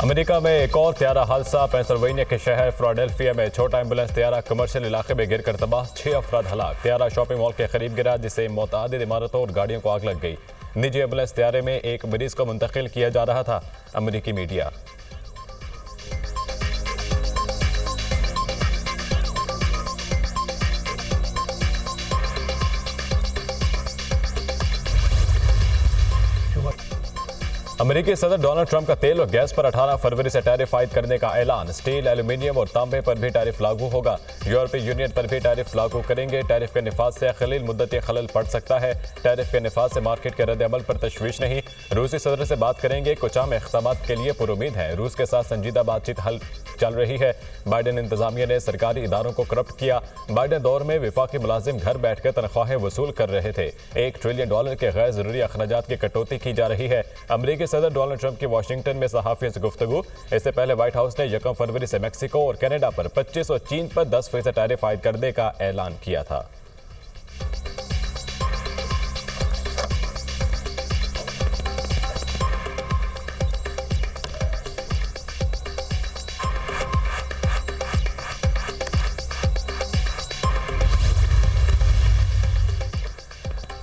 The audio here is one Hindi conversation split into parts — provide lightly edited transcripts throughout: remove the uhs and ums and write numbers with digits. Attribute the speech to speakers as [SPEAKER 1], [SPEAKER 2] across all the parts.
[SPEAKER 1] अमेरिका में एक और त्यारा हादसा। पेंसिल्वेनिया के शहर फिलाडेल्फिया में छोटा एम्बुलेंस त्यारा कमर्शियल इलाके में गिरकर तबाह, 6 अफराद हलाक। त्यारा शॉपिंग मॉल के करीब गिरा जिससे मुतअद्दिद इमारतों और गाड़ियों को आग लग गई। निजी एम्बुलेंस त्यारे में एक मरीज को मुंतकिल किया जा रहा था। अमेरिकी मीडिया अमेरिकी सदर डोनाल्ड ट्रंप का तेल और गैस पर 18 फरवरी से टैरिफ आयद करने का ऐलान। स्टील, एल्यूमीनियम और तांबे पर भी टैरिफ लागू होगा। यूरोपीय यूनियन पर भी टैरिफ लागू करेंगे। टैरिफ के निफाज से खलील मुद्दती खलल पड़ सकता है। टैरिफ के निफाज से मार्केट के रद्द-ए-अमल पर तशवीश नहीं। रूसी सदर से बात करेंगे। कुछ आम इक़दामात के लिए पुरुमीद है। रूस के साथ संजीदा बातचीत हल चल रही है। बाइडेन इंतजामिया ने सरकारी इदारों को करप्ट किया। बाइडेन दौर में विफाकी मुलाजिम घर बैठकर तनख्वाहें वसूल कर रहे थे। $1 ट्रिलियन के गैर जरूरी अखराजात की कटौती की जा रही है। अमेरिकी सदर डोनाल्ड ट्रंप की वाशिंगटन में सहाफियों से गुफ्तगू। इससे पहले व्हाइट हाउस ने 1 फरवरी से मेक्सिको और कनाडा पर 25 और चीन पर 10% टैरिफ आयद करने का ऐलान किया था।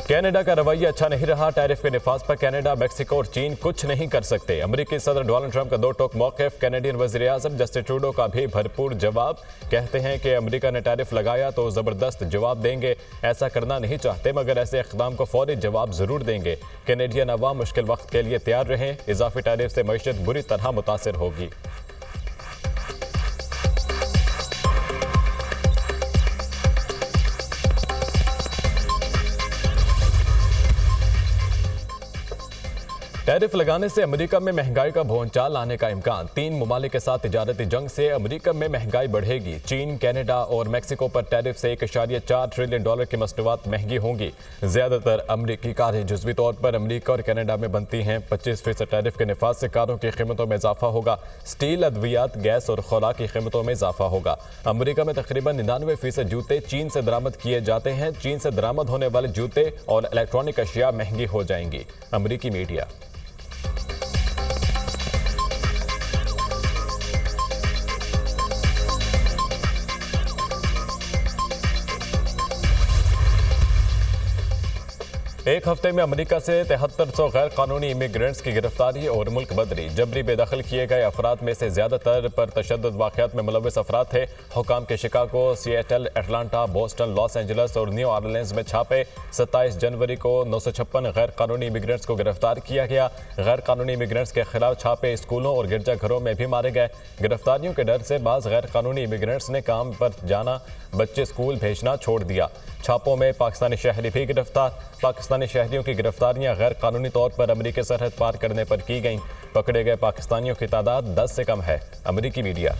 [SPEAKER 1] कनाडा का रवैया अच्छा नहीं रहा। टैरिफ के निफाज पर कनाडा, मेक्सिको और चीन कुछ नहीं कर सकते। अमेरिकी सदर डोनाल्ड ट्रंप का दो टोक मौक़िफ़। कैनेडियन वज़ीर आज़म जस्टिन ट्रूडो का भी भरपूर जवाब। कहते हैं कि अमेरिका ने टैरिफ लगाया तो ज़बरदस्त जवाब देंगे। ऐसा करना नहीं चाहते मगर ऐसे इक़दाम को फौरी जवाब ज़रूर देंगे। कैनेडियन अवाम मुश्किल वक्त के लिए तैयार रहें। इजाफी टैरिफ से मईशत बुरी तरह मुतासिर होगी। टैरिफ लगाने से अमेरिका में महंगाई का भौचाल आने का इम्कान। 3 ममालिक के साथ तिजारती जंग से अमेरिका में महंगाई बढ़ेगी। चीन, कनाडा और मेक्सिको पर टैरिफ से $1.4 ट्रिलियन की मसनूआत महंगी होंगी। ज्यादातर अमेरिकी कारें जुज़वी तौर पर अमेरिका और कनाडा में बनती हैं। 25% टैरिफ के निफाज से कारों की कीमतों में इजाफा होगा। स्टील, अद्वियात, गैस और खुराक की कीमतों में इजाफा होगा। अमेरिका में तकरीबन 99% जूते चीन से दरामद किए जाते हैं। चीन से दरामद होने वाले जूते और इलेक्ट्रॉनिक अशिया महंगी हो जाएंगी। अमेरिकी मीडिया एक हफ्ते में अमेरिका से 7300 गैर कानूनी इमिग्रेंट्स की गिरफ्तारी और मुल्क बदरी। जबरी बेदखल किए गए अफराद में से ज्यादातर पर तशद्दुद वाक़यात में मुलव्वस अफराद थे। हुकाम के Chicago, Seattle, Atlanta, Boston, Los Angeles और न्यू ऑरलिन्स में छापे। 27 जनवरी को 956 गैर कानूनी इमिग्रेंट्स को गिरफ्तार किया गया। गैर कानूनी इमिग्रेंट्स के खिलाफ छापे स्कूलों और गिरजाघरों में भी मारे गए। गिरफ्तारियों के डर से बाज़ गैर कानूनी इमिग्रेंट्स ने काम पर जाना, बच्चे स्कूल भेजना छोड़ दिया। छापों में पाकिस्तानी शहरी भी गिरफ्तार। पाकिस्तानी शहरियों की गिरफ्तारियां गैर कानूनी तौर पर अमेरिकी सरहद पार करने पर की गईं। पकड़े गए पाकिस्तानियों की तादाद 10 से कम है। अमेरिकी मीडिया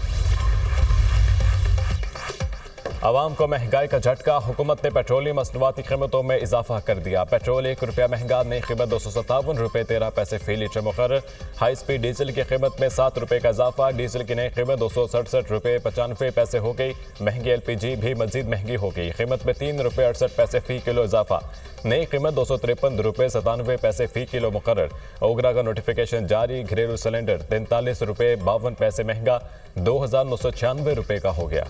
[SPEAKER 1] आवाम को महंगाई का झटका। हुकूमत ने पेट्रोलियम मसनूआत की कीमतों में इजाफा कर दिया। पेट्रोल ₹1 महंगा, नई कीमत ₹257.13 फी लीटर मुकर्रर। हाई स्पीड डीजल की कीमत में ₹7 का इजाफा। डीजल की नई कीमत ₹267.95 हो गई। महंगी LPG भी मजीद महंगी हो गई। कीमत में ₹3.68 फी किलो इजाफा। नई कीमत ₹253.97 फी किलो मुकर्रर। ओगरा का नोटिफिकेशन जारी। घरेलू सिलेंडर ₹43.52 महंगा, ₹2,996 का हो गया।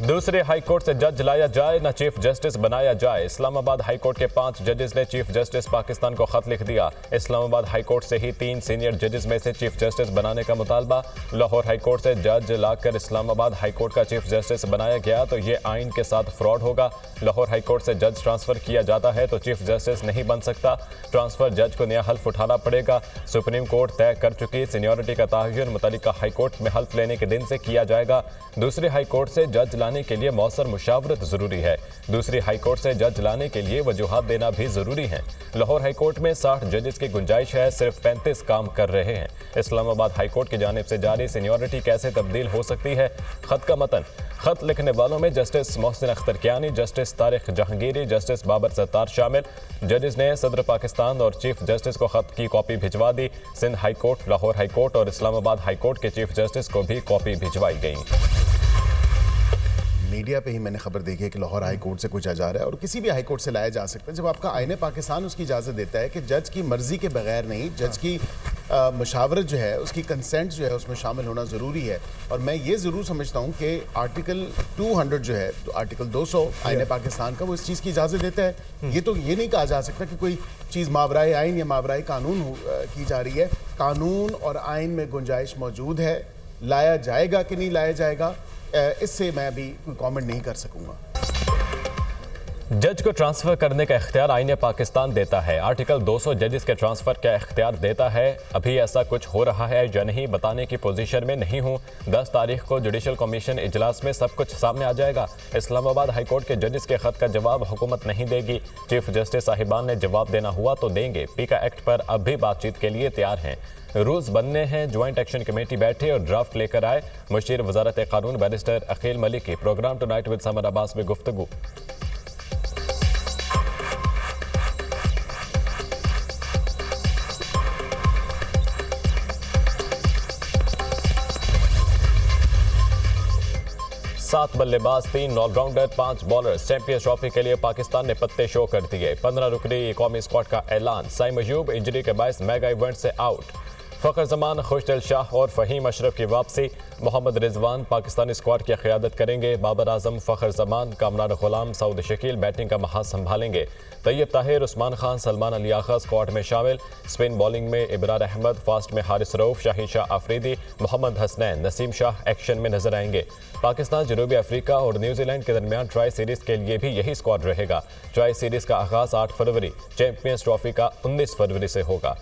[SPEAKER 1] दूसरे हाई कोर्ट से जज लाया जाए, न चीफ जस्टिस बनाया जाए। इस्लामाबाद हाई कोर्ट के 5 जजेस ने चीफ जस्टिस पाकिस्तान को खत लिख दिया। इस्लामाबाद हाई कोर्ट से ही 3 सीनियर जजेस में से चीफ जस्टिस बनाने का मुतालबा। लाहौर हाई कोर्ट से जज लाकर इस्लामाबाद हाई कोर्ट का चीफ जस्टिस बनाया गया तो ये आइन के साथ फ्रॉड होगा। लाहौर हाई कोर्ट से जज ट्रांसफर किया जाता है तो चीफ जस्टिस नहीं बन सकता। ट्रांसफर जज को नया हल्फ उठाना पड़ेगा। सुप्रीम कोर्ट तय कर चुकी सीनियरिटी का तयन मुतल्लिका हाई कोर्ट में हल्फ लेने के दिन से किया जाएगा। दूसरे हाई कोर्ट से जज लाने के लिए मौसर मुशावरत जरूरी है। दूसरी हाई कोर्ट से जज लाने के लिए वजूहात देना भी जरूरी है। लाहौर हाई कोर्ट में 60 जजेस की गुंजाइश है, सिर्फ 35 काम कर रहे हैं। इस्लामाबाद हाई कोर्ट की जानिब से जारी सीनियरिटी कैसे तब्दील हो सकती है? खत का मतन। खत लिखने वालों में justice Mohsin Akhtar Kiyani, justice Tariq Jahangiri, justice Babar Sattar शामिल। जजेस ने सदर पाकिस्तान और चीफ जस्टिस को खत की कॉपी भिजवा दी। Sindh high court, Lahore high court और इस्लामाबाद हाई कोर्ट के चीफ जस्टिस को भी कॉपी भिजवाई गई।
[SPEAKER 2] मीडिया पे ही मैंने खबर देखी है कि लाहौर हाई कोर्ट से कुछ आ जा रहा है, और किसी भी हाई कोर्ट से लाया जा सकता है। जब आपका आईने पाकिस्तान उसकी इजाज़त देता है कि जज की मर्ज़ी के बगैर नहीं, जज की मशावरत जो है, उसकी कंसेंट जो है उसमें शामिल होना ज़रूरी है। और मैं ये ज़रूर समझता हूँ कि आर्टिकल 200 जो है, तो आर्टिकल 200 आईने पाकिस्तान का, वो इस चीज़ की इजाज़त देता है। ये तो ये नहीं कहा जा सकता कि कोई चीज़ मावराए आइन या मावराए कानून की जा रही है। कानून और आइन में गुंजाइश मौजूद है, लाया जाएगा कि नहीं लाया जाएगा, इससे मैं अभी कोई कमेंट नहीं कर सकूंगा।
[SPEAKER 1] जज को ट्रांसफर करने का इख्तियार आईने पाकिस्तान देता है। आर्टिकल 200 जजेस के ट्रांसफर का इख्तियार देता है। अभी ऐसा कुछ हो रहा है या नहीं बताने की पोजीशन में नहीं हूं। 10 तारीख को जुडिशल कमीशन इजलास में सब कुछ सामने आ जाएगा। इस्लामाबाद हाई कोर्ट के जजेस के खत का जवाब हुकूमत नहीं देगी। चीफ जस्टिस साहिबान ने जवाब देना हुआ तो देंगे। पीका एक्ट पर अब भी बातचीत के लिए तैयार हैं। रूल्स बनने हैं। ज्वाइंट एक्शन कमेटी बैठे और ड्राफ्ट लेकर आए। मुशीर वजारत कानून बैरिस्टर अकील मलिक की program tonight with Samar Abbas में गुफ्तगू। सात बल्लेबाज, 3 ऑलराउंडर, 5 बॉलर्स। चैंपियंस ट्रॉफी के लिए पाकिस्तान ने पत्ते शो कर दिए। 15 रुकनी कौमी स्क्वाड का ऐलान। साइम अयूब इंजरी के बायस मेगा इवेंट से आउट। फ़खर जमान, खुशदिल शाह और फ़हीम अशरफ की वापसी। मोहम्मद रिजवान पाकिस्तानी स्क्वाड की क़यादत करेंगे। बाबर आजम, फ़खर जमान, कामरान गुलाम, सऊद शकील बैटिंग का महाज संभालेंगे। तैयब ताहिर, उस्मान खान, सलमान अली आगा स्क्वाड में शामिल। स्पिन बॉलिंग में इब्रार अहमद, फास्ट में हारिस रऊफ, शाहीन शाह आफरीदी, मोहम्मद हसनैन, नसीम शाह एक्शन में नजर आएंगे। पाकिस्तान, जनूबी अफ्रीका और न्यूजीलैंड के दरमियान ट्राई सीरीज के लिए भी यही स्क्वाड रहेगा। ट्राई सीरीज का आगाज 8 फरवरी, चैंपियंस ट्रॉफी का 19 फरवरी से होगा।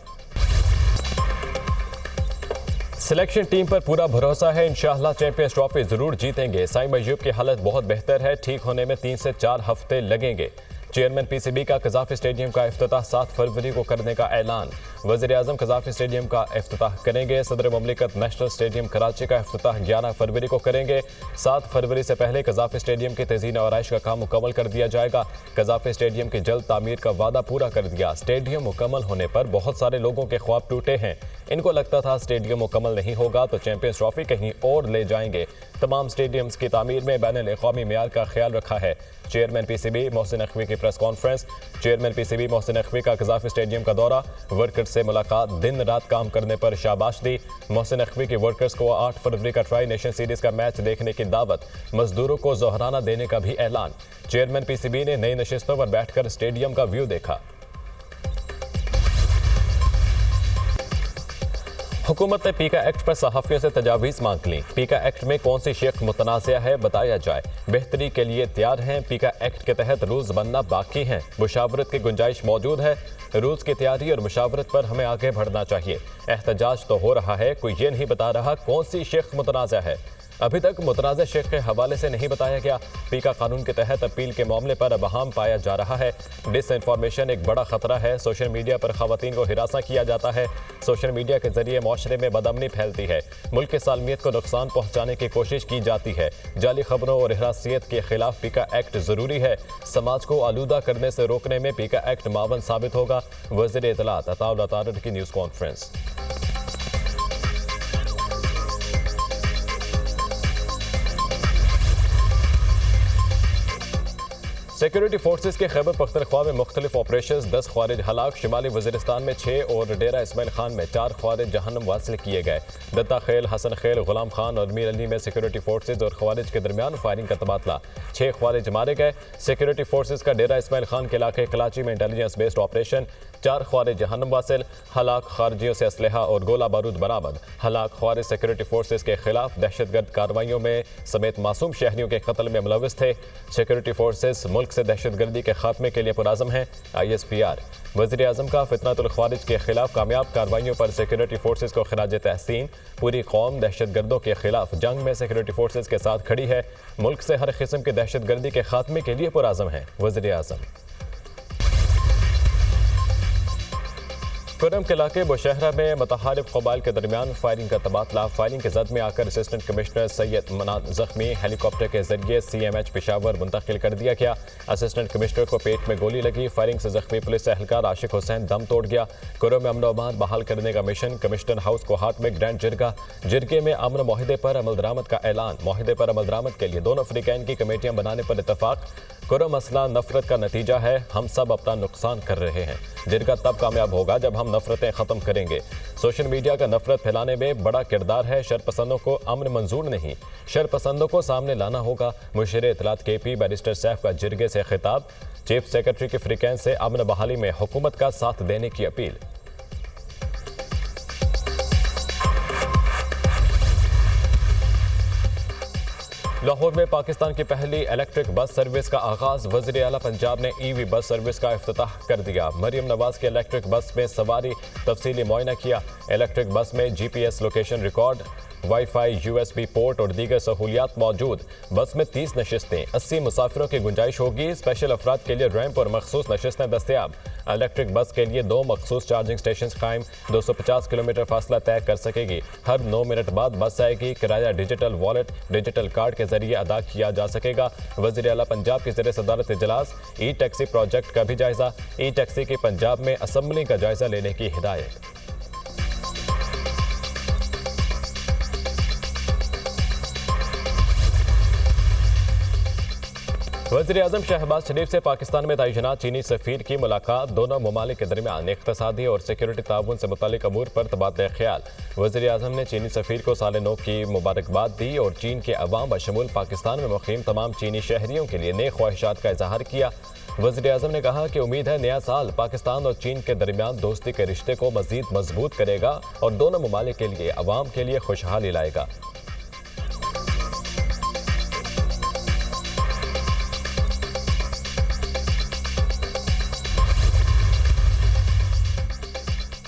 [SPEAKER 1] सिलेक्शन टीम पर पूरा भरोसा है। इंशाअल्लाह चैंपियंस ट्रॉफी जरूर जीतेंगे। साइम अयूब की हालत बहुत बेहतर है। ठीक होने में 3 से 4 हफ्ते लगेंगे। चेयरमैन पीसीबी का कज़ाफ़ी स्टेडियम का इफ्तिताह 7 फरवरी को करने का ऐलान। वज़ीर आज़म कज़ाफ़ी स्टेडियम का इफ्तिताह करेंगे। सदर मुमलिकत नेशनल स्टेडियम कराची का इफ्तिताह 11 फरवरी को करेंगे। 7 फरवरी से पहले कज़ाफ़ी स्टेडियम की तज़ीन और आराइश का काम मुकम्मल कर दिया जाएगा। कज़ाफ़ी स्टेडियम की जल्द तामीर का वादा पूरा कर दिया। स्टेडियम मुकम्मल होने पर बहुत सारे लोगों के ख्वाब टूटे हैं। इनको लगता था स्टेडियम मुकम्मल नहीं होगा तो चैंपियंस ट्रॉफी कहीं और ले जाएंगे। तमाम स्टेडियम्स की तामीर में बैनुल-अक़वामी मेयार का ख्याल रखा है। चेयरमैन पीसीबी मोहसिन नकवी की press conference. Chairman PCB Mohsin Naqvi का कज़ाफ़ी स्टेडियम का दौरा, वर्कर्स से मुलाकात, दिन रात काम करने पर शाबाश दी। मोहसिन नकवी की वर्कर्स को 8 फरवरी का ट्राई नेशन सीरीज का मैच देखने की दावत। मजदूरों को ज़ोहराना देने का भी ऐलान। चेयरमैन पीसीबी ने नई नशिस्तों पर बैठकर स्टेडियम का व्यू देखा। हुकूमत ने पीका एक्ट पर सहाफ़ियों से तजावीज़ मांग ली। पीका एक्ट में कौन सी शेख मुतनाज़ा है बताया जाए। बेहतरी के लिए तैयार हैं। पीका एक्ट के तहत रूल्स बनना बाकी हैं। मुशावरत की गुंजाइश मौजूद है। रूल्स की तैयारी और मुशावरत पर हमें आगे बढ़ना चाहिए। एहतजाज तो हो रहा है, कोई ये नहीं बता रहा कौन सी शेख मुतनाज़ा है। अभी तक मुतनाज़ा शेख के हवाले से नहीं बताया गया। पीका कानून के तहत अपील के मामले पर अबहम पाया जा रहा है। डिसइंफॉर्मेशन एक बड़ा खतरा है। सोशल मीडिया पर खवातीन को हिरासा किया जाता है। सोशल मीडिया के जरिए माशरे में बदअमनी फैलती है। मुल्क की सालमियत को नुकसान पहुँचाने की कोशिश की जाती है। जाली खबरों और हिरासियत के खिलाफ पीका एक्ट ज़रूरी है। समाज को आलूदा करने से रोकने में पीका एक्ट मावन साबित होगा। वज़ीर इत्तलात अताउल अतारर की न्यूज़ कॉन्फ्रेंस। सिक्योरिटी फोर्सेस के खैबर पख्तनख्वा में मुख्तलिफ ऑपरेशन, 10 ख्वारिज हलाक। शिमाली वज़ीरिस्तान में 6 और डेरा इस्माइल खान में 4 ख्वारिज जहन्नम वासिल किए गए। दत्ता खेल, हसन खेल, गुलाम खान और मीर अली में सिक्योरिटी फोर्सेस और ख्वारिज के दरमियान फायरिंग का तबादला। 6 ख्वारिज मारे गए। सिक्योरिटी फोर्सेस का डेरा इस्माइल खान के इलाके कराची में इंटेलिजेंस बेस्ड ऑपरेशन। 4 ख्वारिज जहन्नम वासिल। हलाक खारजियों से असलहा और गोला बारूद बरामद। हलाक ख्वारिज सिक्योरिटी फोर्सेस के खिलाफ दहशतगर्द कार्रवाइयों में समेत मासूम शहरियों के कत्ल में मुलविस थे। सिक्योरिटी फोर्सेस मुल्क से दहशतगर्दी के खात्मे के लिए पुरआज़म हैं। ISPR। वज़ीर आज़म का फितनतुल ख़वारिज के खिलाफ कामयाब कार्रवाइयों पर सिक्योरिटी फोर्सेस को खिराज तहसीन। पूरी कौम दहशतगर्दों के खिलाफ जंग में सिक्योरिटी फोर्सेस के साथ खड़ी है। मुल्क से हर किस्म की दहशतगर्दी के खात्मे के लिए पुरआज़म है। वज़ीर आज़म। कुरम के इलाके बुशहरा में मुतहारिफ कबाइल के दरमियान फायरिंग का तबादला। फायरिंग के जद में आकर असिस्टेंट कमिश्नर सैयद मनान जख्मी, हेलीकॉप्टर के जरिए CMH पेशावर मुंतकिल कर दिया गया। असिस्टेंट कमिश्नर को पेट में गोली लगी। फायरिंग से जख्मी पुलिस एहलकार आशिक हुसैन दम तोड़ गया। कुरम में अमन व अमान बहाल करने का मिशन। कमिश्नर हाउस को हाथ में ग्रैंड जिरगे में अमन माहिदे पर अमल दरामद का ऐलान। माहिदे पर अमल दरामद के लिए दोनों अफ्रीकैन की कमेटियां बनाने पर इतफाक। कुरम मसला नफरत का नतीजा है, हम सब अपना नुकसान कर रहे हैं। जिरगा तब कामयाब होगा जब हम नफरतें खत्म करेंगे। सोशल मीडिया का नफरत फैलाने में बड़ा किरदार है। शरपसंदों को अमन मंजूर नहीं, शरपसंदों को सामने लाना होगा। मुशीर इत्तलात KP बैरिस्टर सैफ का जिरगे से खिताब। चीफ सेक्रेटरी के अफ्रीकैन से अमन बहाली में हुकूमत का साथ देने की अपील। लाहौर में पाकिस्तान की पहली इलेक्ट्रिक बस सर्विस का आगाज। वज़ीर आला पंजाब ने EV बस सर्विस का इफ्तिताह कर दिया। मरियम नवाज की इलेक्ट्रिक बस में सवारी तफसीली मुआयना किया। इलेक्ट्रिक बस में GPS location record, wifi, USB port और दीगर सहूलियात मौजूद। बस में 30 नशिस्तें, 80 मुसाफिरों की गुंजाइश होगी। स्पेशल अफराद के लिए रैंप और मखसूस नशिस्तें दस्तियाब। इलेक्ट्रिक बस के लिए 2 मखसूस चार्जिंग स्टेशन कायम। 250 किलोमीटर फासला तय कर सकेगी। हर 9 मिनट बाद बस आएगी। किराया डिजिटल वॉलेट, डिजिटल कार्ड के जरिए अदा किया जा सकेगा। वज़ीर आला पंजाब की ज़ेर सदारत इजलास। ई-टैक्सी प्रोजेक्ट का भी जायजा। ई-टैक्सी की पंजाब में असम्बलिंग का जायजा लेने की हिदायत। वज़ीर-ए-आज़म शहबाज शरीफ से पाकिस्तान में तैनात चीनी सफ़ीर की मुलाकात। दोनों ममालिक के दरमियान इक़्तिसादी और सिक्योरिटी ताउन से मुतालिक अमूर पर तबादला ख्याल। वज़ीर-ए-आज़म ने चीनी सफ़ीर को साल नौ की मुबारकबाद दी और चीन के अवाम बशमूल पाकिस्तान में मुक़ीम तमाम चीनी शहरियों के लिए नेक ख्वाहिशात का इजहार किया। वज़ीर-ए-आज़म ने कहा कि उम्मीद है नया साल पाकिस्तान और चीन के दरमियान दोस्ती के रिश्ते को मज़ीद मजबूत करेगा और दोनों ममालिक के लिए अवाम के लिए खुशहाली लाएगा।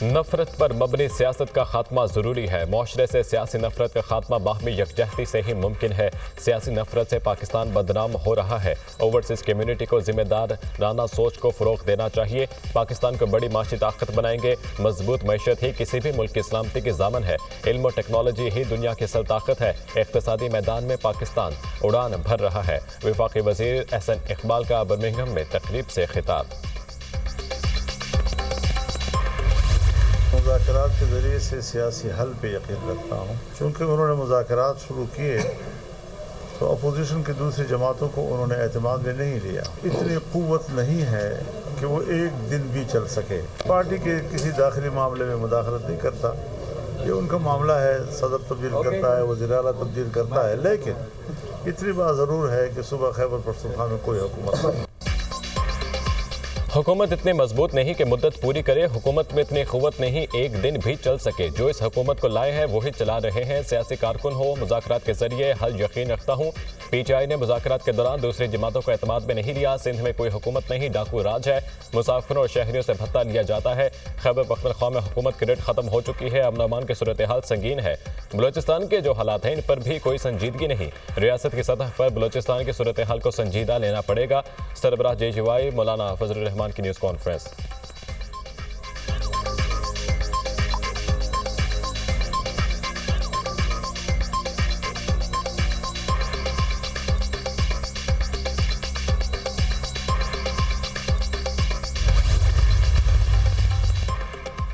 [SPEAKER 1] नफरत पर मबनी सियासत का खात्मा ज़रूरी है। माशरे से सियासी नफरत का खात्मा बाहमी यकजहती से ही मुमकिन है। सियासी नफरत से पाकिस्तान बदनाम हो रहा है। ओवरसीज़ कम्यूनिटी को जिम्मेदाराना सोच को फ़रोग़ देना चाहिए। पाकिस्तान को बड़ी माशी ताकत बनाएंगे। मजबूत मैशत ही किसी भी मुल्क की सलामती की ज़ामन है। इल्म और टेक्नोलॉजी ही दुनिया की असल ताकत है। इक़्तिसादी मैदान में पाकिस्तान उड़ान भर रहा है। वफाकी वज़ीर एहसन इकबाल का बर्मिंघम में तकरीब से खिताब।
[SPEAKER 3] मुज़ाकरात के ज़रिए से सियासी हल पे यकीन रखता हूँ। चूँकि उन्होंने मुज़ाकरात शुरू किए तो अपोजिशन की दूसरी जमातों को उन्होंने एतमाद में नहीं लिया। इतनी क़ुव्वत नहीं है कि वो एक दिन भी चल सके। पार्टी के किसी दाखिली मामले में मुदाखलत नहीं करता, ये उनका मामला है। सदर तब्दील करता है, वज़ीर आला तब्दील करता है, लेकिन इतनी बात ज़रूर है कि सुबह खैबर पख्तूनख्वा में कोई हुकूमत नहीं।
[SPEAKER 1] हुकूमत इतनी मजबूत नहीं कि मुद्दत पूरी करे। हुकूमत में इतनी क़ुव्वत नहीं एक दिन भी चल सके। जो इस हुकूमत को लाए हैं वही चला रहे हैं। सियासी कारकुन हो, मुज़ाकरात के जरिए हल यकीन रखता हूँ। PTI ने मुज़ाकरात के दौरान दूसरी जमातों को एतमाद में नहीं लिया। सिंध में कोई हुकूमत नहीं, डाकू राज है। मुसाफिरों और शहरियों से भत्ता लिया जाता है। खैबर पख्तूनख्वा में हुकूमत क्रेडिट ख़त्म हो चुकी है। अमन अमान की सूरत हाल संगीन है। बलोचिस्तान के जो हालात हैं इन पर भी कोई संजीदगी नहीं। रियासत की सतह पर बलोचिस्तान की सूरत हाल को संजीदा लेना पड़ेगा। सरबराह JGY मौलाना फजलुर रहमान की न्यूज़ कॉन्फ्रेंस।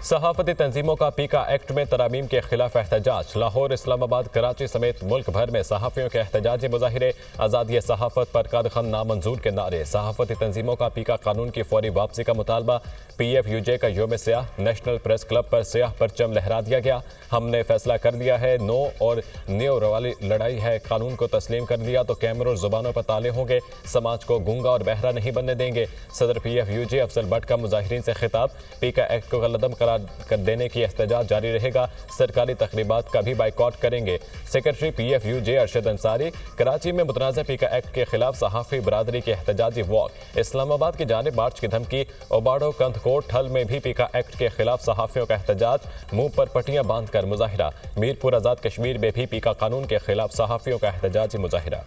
[SPEAKER 1] सहाफ़ती तंजीमों का पीका एक्ट में तरामीम के खिलाफ एहतजाज। लाहौर, इस्लामाबाद, कराची समेत मुल्क भर में सहाफ़ियों के एहतजाजी मुजाहिरे। आज़ादी सहाफ़त पर कादखन नामंजूर के नारे। सहाफ़ती तंजीमों का पीका कानून की फौरी वापसी का मुतालबा। PFUJ का योम स्याह। नेशनल प्रेस क्लब पर स्याह परचम लहरा दिया गया। हमने फैसला कर दिया है, नो और न्यो वाली लड़ाई है। कानून को तस्लीम कर दिया तो कैमरों और जुबानों पर ताले होंगे। समाज को गूंगा और बहरा नहीं बनने देंगे। सदर PFUJ अफजल भट्ट का मुजाहिरीन से खिताब। पीका एक्ट को गलदम करार कर देने की एहतजाज जारी रहेगा। सरकारी तकरीबात का भी बाइकआउट करेंगे। Secretary PFUJ Arshad Ansari. कराची में मुतनाज़ा पीका एक्ट के खिलाफ सहाफ़ी बरादरी के एहतजाजी वॉक। इस्लामाबाद की जानिब मार्च की धमकी। ओबाड़ो, कंदकोट, ठल में भी पीका एक्ट के खिलाफ सहाफ़ियों का एहतजाज। मुंह पर पट्टियां बांधकर मुजाहिरा। मीरपुर आज़ाद कश्मीर में भी पीका कानून के खिलाफ सहाफ़ियों का एहतजाजी मुजाहिरा।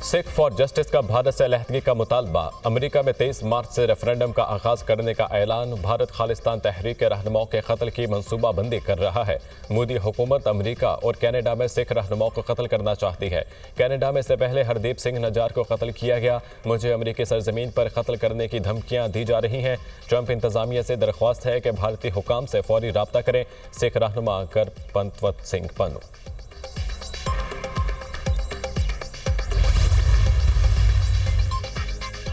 [SPEAKER 1] सिख फॉर जस्टिस का भारत से अलहदगी का मुतालबा। अमेरिका में 23 मार्च से रेफरेंडम का आगाज करने का ऐलान। भारत खालिस्तान तहरीक के रहनुमाओं के कत्ल की मंसूबाबंदी कर रहा है। मोदी हुकूमत अमेरिका और कनाडा में सिख रहनुमाओं को कत्ल करना चाहती है। कनाडा में इससे पहले हरदीप सिंह नजार को कत्ल किया गया। मुझे अमेरिकी सरजमीन पर कत्ल करने की धमकियां दी जा रही हैं। ट्रंप इंतजामिया से दरख्वास्त है कि भारतीय हुकाम से फौरी राब्ता करें। सिख रहनुमा पंतवत सिंह पन्नू।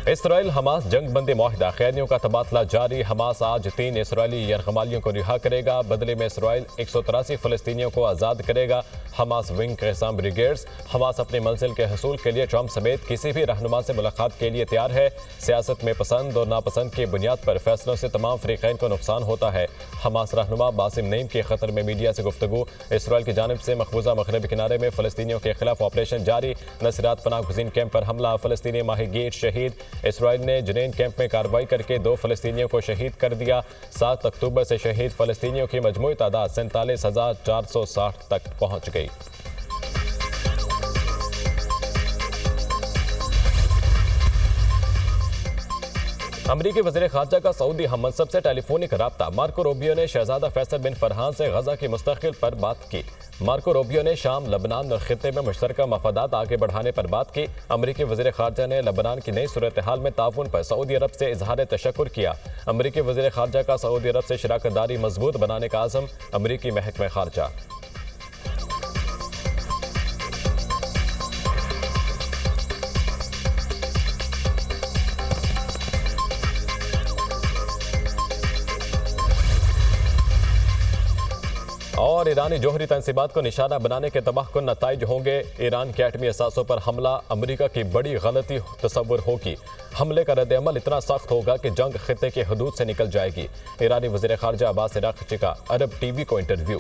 [SPEAKER 1] इसराइल हमास जंग बंदी माहिदा, कैदियों का तबादला जारी। हमास आज 3 इसराइली यरगमालियों को रिहा करेगा। बदले में इसराइल 183 फलस्तीनियों को आज़ाद करेगा। हमास विंग के हिसाब ब्रिगेड्स। हमास अपनी मंजिल के हसूल के लिए ट्रंप समेत किसी भी रहनुमा से मुलाकात के लिए तैयार है। सियासत में पसंद और नापसंद की बुनियाद पर फैसलों से तमाम फरीकैन को नुकसान होता है। हमास रहनुमा बासिम नईम की खतर में मीडिया से गुफ्तगू। इसराइल की जानिब से मकबूजा मगरबी किनारे में फलस्तीनियों के खिलाफ ऑपरेशन जारी। नसरात पनाह गुज़ीन कैंप पर हमला, फलस्तीनी माहीगीर शहीद। इसराइल ने जनीन कैंप में कार्रवाई करके 2 फलस्तीनियों को शहीद कर दिया। 7 अक्टूबर से शहीद फलस्तीनियों की मजमूई तादाद 47,460 तक पहुंच गई। अमरीकी वज़ीर ख़ारजा का सऊदी हममनसब से टेलीफोनिक राब्ता। मार्को रूबियो ने शहजादा फैसल बिन फरहान से गजा की मुस्तकिल पर बात की। मार्को रूबियो ने शाम, लबनान और खित्ते में मुश्तरका मफादात आगे बढ़ाने पर बात की। अमरीकी वज़ीर ख़ारजा ने लबनान की नई सूरत हाल में ताउन पर सऊदी अरब से इजहार तशक्कुर किया। अमरीकी वज़ीर ख़ारजा का सऊदी अरब से शराकत दारी मजबूत बनाने का आज़म। अमरीकी महकमा ख़ारजा। और ईरानी जोहरी तंसीबात को निशाना बनाने के तबाहकुन नताइज होंगे। ईरान के एटमी असासों पर हमला अमरीका की बड़ी गलती तस्वुर होगी। हमले का रद्द-ए-अमल इतना सख्त होगा कि जंग खित्ते की हदूद से निकल जाएगी। ईरानी वज़ीर ख़ारजा अब्बास अराग़ची का अरब टीवी को इंटरव्यू।